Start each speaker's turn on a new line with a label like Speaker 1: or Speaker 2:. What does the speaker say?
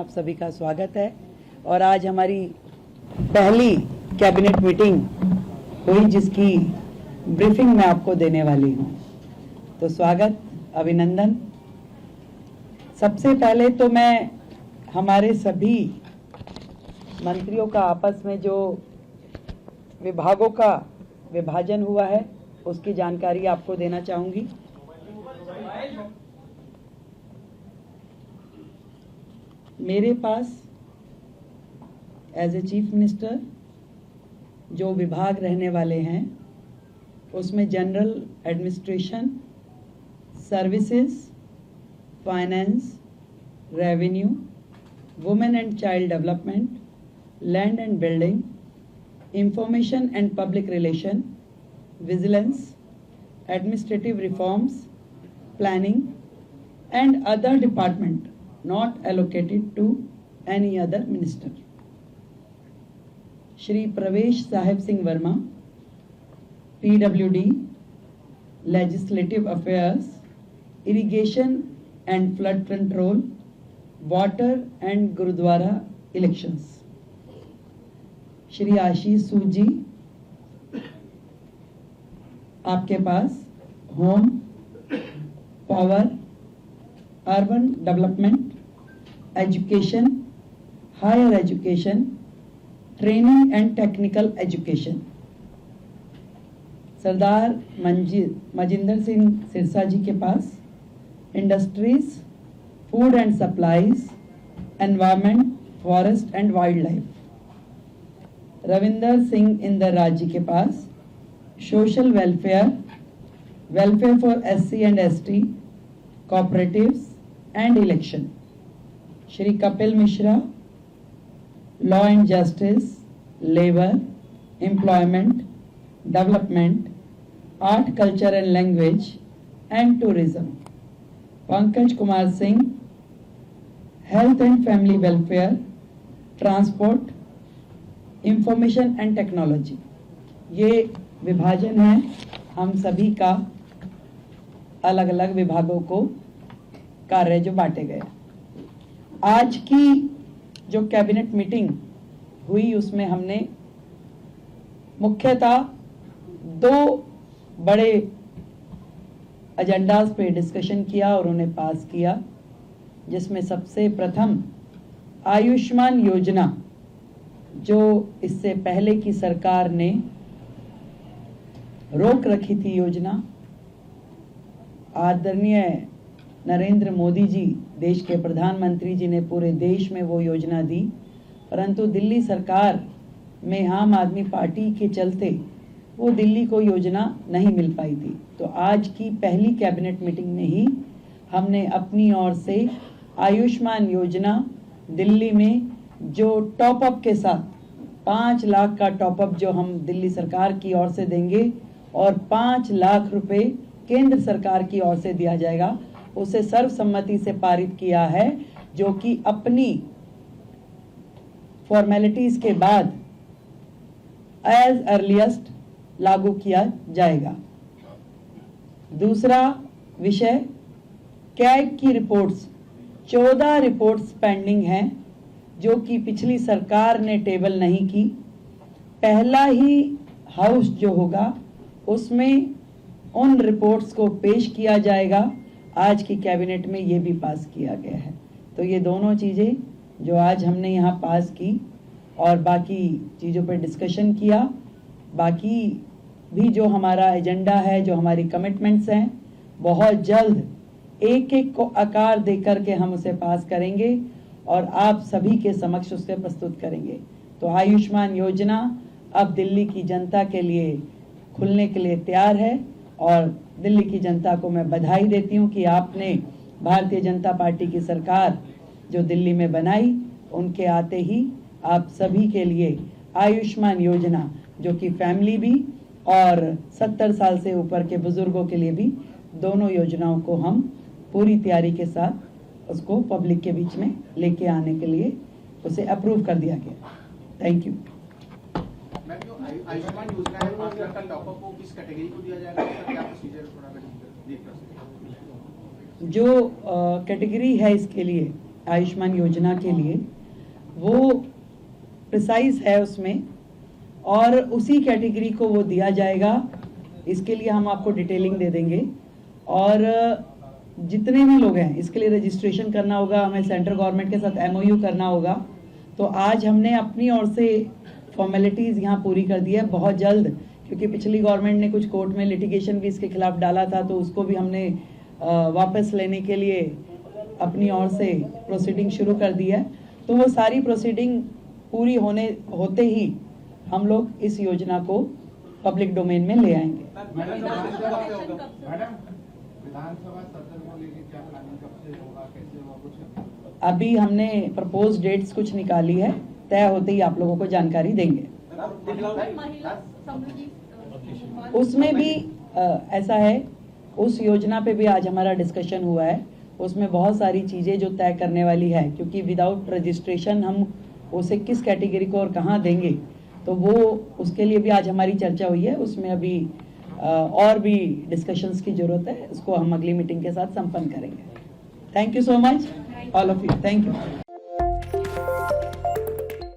Speaker 1: आप सभी का स्वागत है। और आज हमारी पहली कैबिनेट मीटिंग हुई जिसकी ब्रीफिंग मैं आपको देने वाली हूं। तो स्वागत, अभिनंदन। सबसे पहले तो मैं हमारे सभी मंत्रियों का आपस में जो विभागों का विभाजन हुआ है उसकी जानकारी आपको देना चाहूंगी। मेरे पास एज ए चीफ मिनिस्टर जो विभाग रहने वाले हैं उसमें general administration, services, finance, revenue, women and child development, land and building, information and public relation, vigilance, administrative reforms, planning and other department not allocated to any other minister. Shri Pravesh Sahib Singh Verma, PWD, Legislative Affairs, Irrigation and Flood Control, Water and Gurudwara Elections. Shri Ashish Sood ji, आपके पास home, power, urban development, education, higher education, training and technical education. Sardar Manjinder Singh Sirsa ji के पास industries, food and supplies, environment, forest and wildlife. Ravinder Singh Inderraj ji के पास social welfare, welfare for SC and ST, cooperatives and election. Shri Kapil Mishra, law and justice, labour, employment, development, art, culture and language and tourism. Pankaj Kumar Singh, health and family welfare, transport, information and technology. ये विभाजन है हम सभी का, अलग अलग विभागों को कार्य जो बांटे गए। आज की जो कैबिनेट मीटिंग हुई उसमें हमने मुख्यतः दो बड़े एजेंडास पे डिस्कशन किया और उन्हें पास किया, जिसमें सबसे प्रथम आयुष्मान योजना, जो इससे पहले की सरकार ने रोक रखी थी योजना। आदरणीय नरेंद्र मोदी जी, देश के प्रधानमंत्री जी ने पूरे देश में वो योजना दी, परंतु दिल्ली सरकार में आम आदमी पार्टी के चलते वो दिल्ली को योजना नहीं मिल पाई थी। तो आज की पहली कैबिनेट मीटिंग में ही हमने अपनी ओर से आयुष्मान योजना दिल्ली में जो टॉपअप के साथ 5 लाख का टॉपअप जो हम दिल्ली सरकार की ओर से देंगे और 5 लाख रुपए केंद्र सरकार की ओर से दिया जाएगा, उसे सर्वसम्मति से पारित किया है, जो कि अपनी फॉर्मेलिटीज के बाद एज अर्लीस्ट लागू किया जाएगा। दूसरा विषय, कैग की रिपोर्ट्स, 14 रिपोर्ट्स पेंडिंग हैं जो कि पिछली सरकार ने टेबल नहीं की। पहला ही हाउस जो होगा उसमें उन रिपोर्ट्स को पेश किया जाएगा। आज की कैबिनेट में ये भी पास किया गया है। तो ये दोनों चीज़ें जो आज हमने यहाँ पास की और बाकी चीज़ों पर डिस्कशन किया, बाकी भी जो हमारा एजेंडा है, जो हमारी कमिटमेंट्स हैं, बहुत जल्द एक एक को आकार दे करके हम उसे पास करेंगे और आप सभी के समक्ष उसे प्रस्तुत करेंगे। तो आयुष्मान योजना अब दिल्ली की जनता के लिए खुलने के लिए तैयार है और दिल्ली की जनता को मैं बधाई देती हूं कि आपने भारतीय जनता पार्टी की सरकार जो दिल्ली में बनाई, उनके आते ही आप सभी के लिए आयुष्मान योजना, जो कि फैमिली भी और 70 साल से ऊपर के बुजुर्गों के लिए भी, दोनों योजनाओं को हम पूरी तैयारी के साथ उसको पब्लिक के बीच में लेके आने के लिए उसे अप्रूव कर दिया गया। Thank you.
Speaker 2: आयुष्मान योजना है, 5 लाख का टॉपअप को किस कैटेगरी को दिया जाएगा, उसका क्या प्रोसीजर थोड़ा देख सकते हैं?
Speaker 1: जो कैटेगरी है इसके लिए आयुष्मान योजना के लिए, वो प्रिसाइज है उसमें, और उसी कैटेगरी को वो दिया जाएगा। इसके लिए हम आपको डिटेलिंग दे देंगे, और जितने भी लोग हैं इसके लिए रजिस्ट्रेशन करना होगा, हमें सेंट्रल गवर्नमेंट के साथ MOU करना होगा। तो आज हमने अपनी ओर से फॉर्मेलिटीज़ यहाँ पूरी कर दी है। बहुत जल्द, क्योंकि पिछली गवर्नमेंट ने कुछ कोर्ट में लिटिगेशन भी इसके खिलाफ डाला था, तो उसको भी हमने वापस लेने के लिए अपनी ओर से प्रोसीडिंग शुरू कर दी है। तो वो सारी प्रोसीडिंग पूरी होते ही हम लोग इस योजना को पब्लिक डोमेन में ले आएंगे।
Speaker 2: मैडम, विधानसभा सत्र को लेकर क्या प्लानिंग, कब से होगा, कैसे होगा, कुछ?
Speaker 1: अभी हमने प्रपोज डेट्स कुछ निकाली है, तय होते ही आप लोगों को जानकारी देंगे। उसमें भी ऐसा है, उस योजना पे भी आज हमारा डिस्कशन हुआ है। उसमें बहुत सारी चीज़ें जो तय करने वाली है, क्योंकि विदाउट रजिस्ट्रेशन हम उसे किस कैटेगरी को और कहाँ देंगे, तो वो उसके लिए भी आज हमारी चर्चा हुई है। उसमें अभी और भी डिस्कशंस की जरूरत है, उसको हम अगली मीटिंग के साथ संपन्न करेंगे। Thank you so much all of you, thank you.